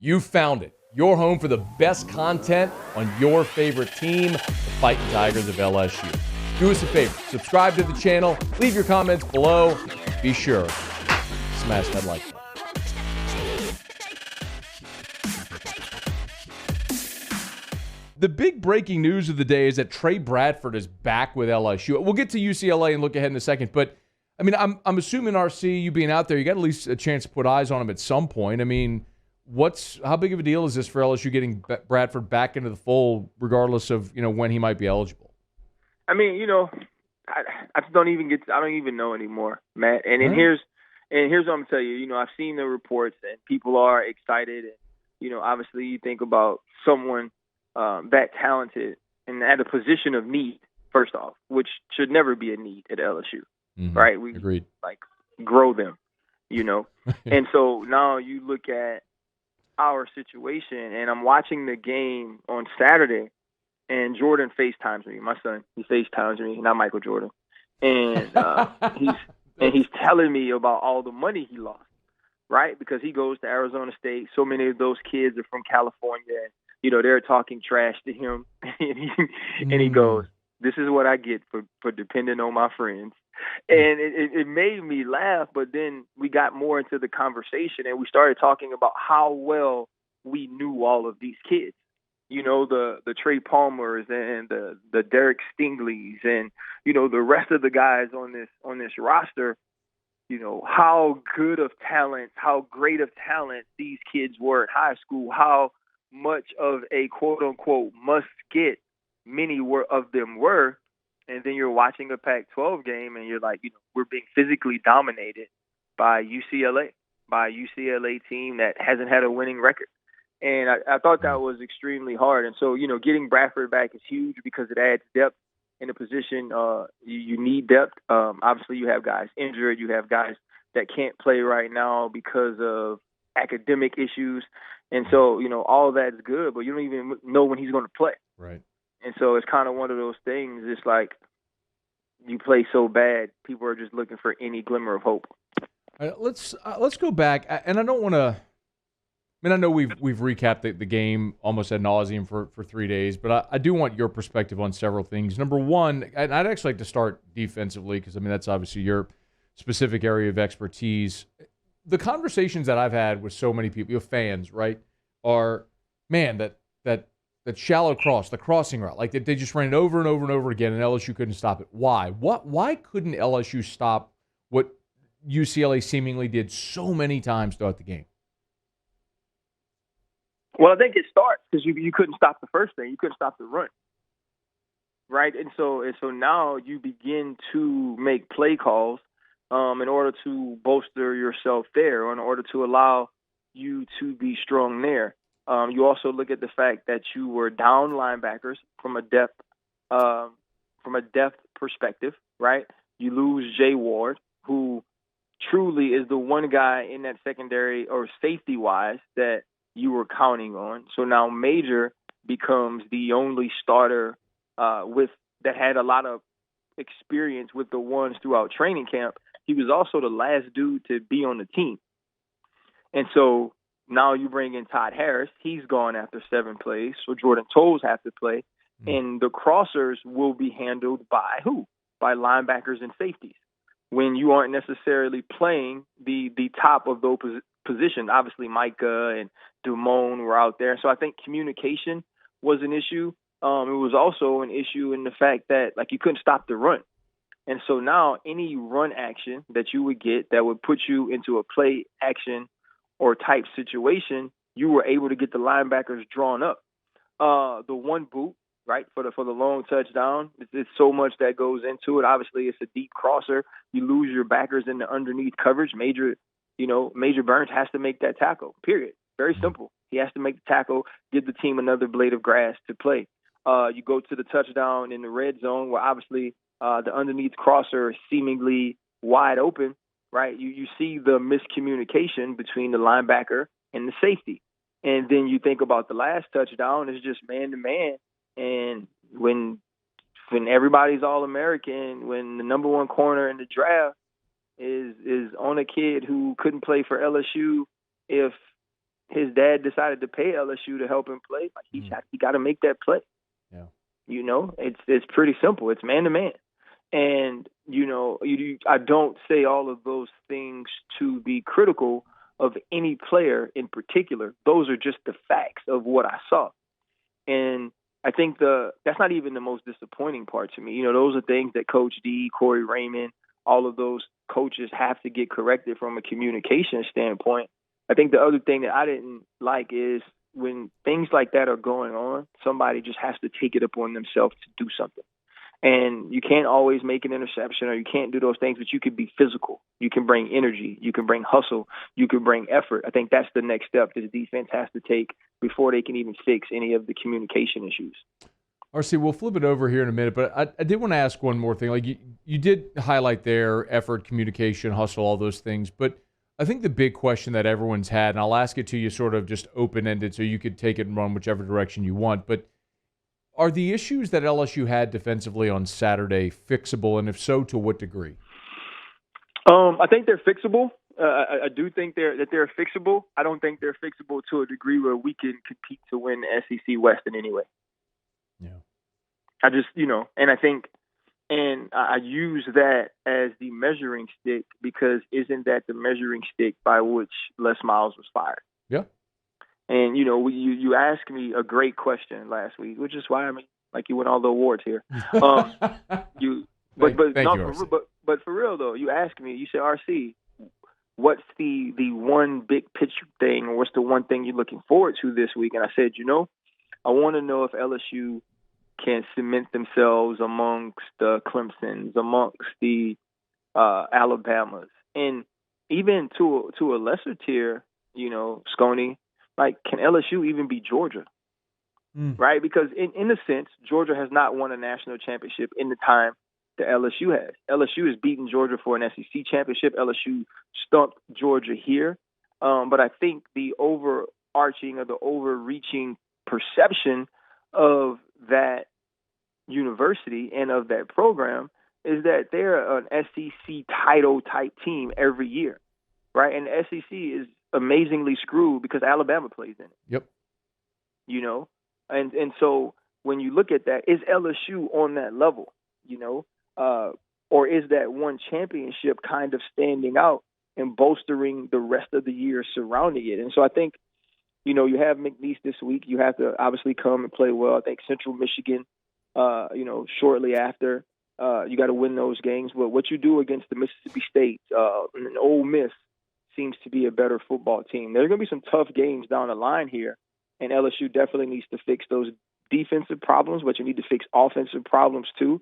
You found it. Your home for the best content on your favorite team, the Fighting Tigers of LSU. Do us a favor. Subscribe to the channel. Leave your comments below. Be sure to smash that like button. The big breaking news of the day is that Trey Bradford is back with LSU. We'll get to UCLA and look ahead in a second, but I mean, I'm assuming, RC, you being out there, you got at least a chance to put eyes on him at some point. I mean, how big of a deal is this for LSU getting Bradford back into the fold, regardless of when he might be eligible? I mean, I don't even know anymore, Matt. And All right. here's what I'm gonna tell you. I've seen the reports and people are excited. And obviously, you think about someone that talented and at a position of need. First off, which should never be a need at LSU, right? We Agreed. Grow them, And so now you look at our situation, and I'm watching the game on Saturday, and Jordan FaceTimes me. My son, he FaceTimes me, not Michael Jordan, and he's telling me about all the money he lost, right? Because he goes to Arizona State. So many of those kids are from California. They're talking trash to him, and he goes, "This is what I get for depending on my friends." And it made me laugh, but then we got more into the conversation, and we started talking about how well we knew all of these kids. The Trey Palmers and the Derek Stingleys and the rest of the guys on this roster. How good of talent, how great of talent these kids were in high school. How much of a quote unquote must get many of them were. And then you're watching a Pac-12 game, and you're like, we're being physically dominated by UCLA, team that hasn't had a winning record. And I thought that was extremely hard. And so, getting Bradford back is huge because it adds depth in a position. You need depth. Obviously, you have guys injured. You have guys that can't play right now because of academic issues. And so, all that's good, but you don't even know when he's going to play. Right. And so it's kind of one of those things. It's like you play so bad, people are just looking for any glimmer of hope. All right, let's go back, and I don't want to. I mean, I know we've recapped the game almost ad nauseum for 3 days, but I do want your perspective on several things. Number one, and I'd actually like to start defensively because that's obviously your specific area of expertise. The conversations that I've had with so many people, fans, right, are that shallow cross, the crossing route, like they just ran it over and over and over again, and LSU couldn't stop it. Why? Why couldn't LSU stop what UCLA seemingly did so many times throughout the game? Well, I think it starts because you couldn't stop the first thing. You couldn't stop the run, right? And so now you begin to make play calls in order to bolster yourself there, or in order to allow you to be strong there. You also look at the fact that you were down linebackers from a depth perspective, right? You lose Jay Ward, who truly is the one guy in that secondary or safety-wise that you were counting on. So now Major becomes the only starter that had a lot of experience with the ones throughout training camp. He was also the last dude to be on the team. And so now you bring in Todd Harris. He's gone after 7 plays, so Jordan Toles have to play. And the crossers will be handled by who? By linebackers and safeties. When you aren't necessarily playing the top of those positions. Obviously, Micah and Dumone were out there. So I think communication was an issue. It was also an issue in the fact that, you couldn't stop the run. And so now any run action that you would get that would put you into a play action or type situation, you were able to get the linebackers drawn up. The one boot, right, for the long touchdown, it's so much that goes into it. Obviously, it's a deep crosser. You lose your backers in the underneath coverage. Major Burns has to make that tackle, period. Very simple. He has to make the tackle, give the team another blade of grass to play. You go to the touchdown in the red zone where obviously the underneath crosser is seemingly wide open. Right, you see the miscommunication between the linebacker and the safety, and then you think about the last touchdown is just man to man, and when everybody's All-American, when the number one corner in the draft is on a kid who couldn't play for LSU if his dad decided to pay LSU to help him play, like he got to make that play. Yeah. You know, it's pretty simple. It's man to man. And, you know, I don't say all of those things to be critical of any player in particular. Those are just the facts of what I saw. And I think that's not even the most disappointing part to me. You know, those are things that Coach D, Corey Raymond, all of those coaches have to get corrected from a communication standpoint. I think the other thing that I didn't like is when things like that are going on, somebody just has to take it upon themselves to do something. And you can't always make an interception, or you can't do those things, but you can be physical. You can bring energy. You can bring hustle. You can bring effort. I think that's the next step this defense has to take before they can even fix any of the communication issues. RC, we'll flip it over here in a minute, but I did want to ask one more thing. Like you did highlight there effort, communication, hustle, all those things, but I think the big question that everyone's had, and I'll ask it to you sort of just open-ended so you could take it and run whichever direction you want, but are the issues that LSU had defensively on Saturday fixable, and if so, to what degree? I think they're fixable. I do think they're fixable. I don't think they're fixable to a degree where we can compete to win the SEC West in any way. Yeah. I just, you know, and I think, and I use that as the measuring stick because isn't that the measuring stick by which Les Miles was fired? Yeah. And, you know, you asked me a great question last week, which is why, I mean, like you win all the awards here. But for real though, you asked me, you said, RC, what's the one big picture thing, or what's the one thing you're looking forward to this week? And I said, you know, I want to know if LSU can cement themselves amongst the Clemsons, amongst the Alabamas, and even to a lesser tier, you know, Sconey, like, can LSU even beat Georgia? Right? Because in a sense, Georgia has not won a national championship in the time that LSU has. LSU has beaten Georgia for an SEC championship. LSU stumped Georgia here. But I think the overarching or the overreaching perception of that university and of that program is that they're an SEC title type team every year, right? And the SEC is amazingly screwed because Alabama plays in it. Yep. You know, and so when you look at that, is LSU on that level? You know, or is that one championship kind of standing out and bolstering the rest of the year surrounding it? And so I think, you know, you have McNeese this week. You have to obviously come and play well. I think Central Michigan, you know, shortly after, you got to win those games. But what you do against the Mississippi State and Ole Miss seems to be a better football team. There are going to be some tough games down the line here, and LSU definitely needs to fix those defensive problems, but you need to fix offensive problems too.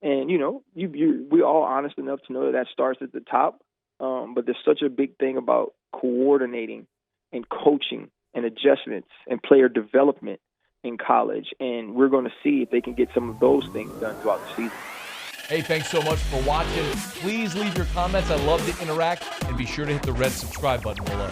And, you know, we're all honest enough to know that starts at the top, but there's such a big thing about coordinating and coaching and adjustments and player development in college, and we're going to see if they can get some of those things done throughout the season. Hey, thanks so much for watching. Please leave your comments. I love to interact, and be sure to hit the red subscribe button below.